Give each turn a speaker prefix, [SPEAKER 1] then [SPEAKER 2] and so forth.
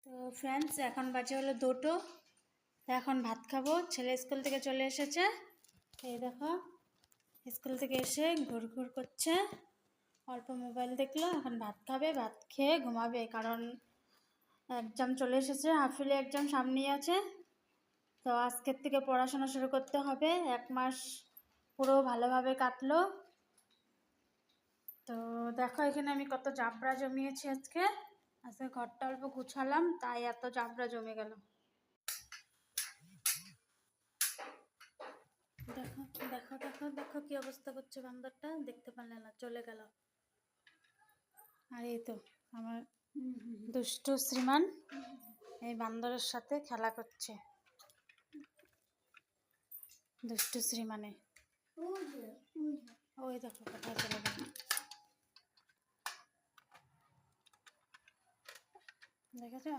[SPEAKER 1] তো ফ্রেন্ডস, এখন বাজে হলো 2টো। তো এখন ভাত খাবো। ছেলে স্কুল থেকে চলে এসেছে, এই দেখো স্কুল থেকে এসে ঘুরঘুর করছে, অল্প মোবাইল দেখলো। এখন ভাত খাবে, ভাত খেয়ে ঘুমাবে, কারণ এক্সাম চলে এসেছে, হাফিলি এক্সাম সামনেই আছে। তো আজকের থেকে পড়াশোনা শুরু করতে হবে। 1 মাস পুরো ভালোভাবে কাটলো। তো দেখো এখানে আমি কত জাবরা জমিয়েছি আজকে ঘরটা অল্প গুছালাম, তাই এত জাবরা জমে গেল। দেখো দেখো দেখো দেখো কি অবস্থা করছে বান্দরটা, দেখতে পারলে না, চলে গেল। আর এই তো আমার দুষ্টু শ্রীমান এই বান্দরের সাথে খেলা করছে। দুষ্টু শ্রীমানে ওই দেখো কোথায় চলে গেল, দেখেছো?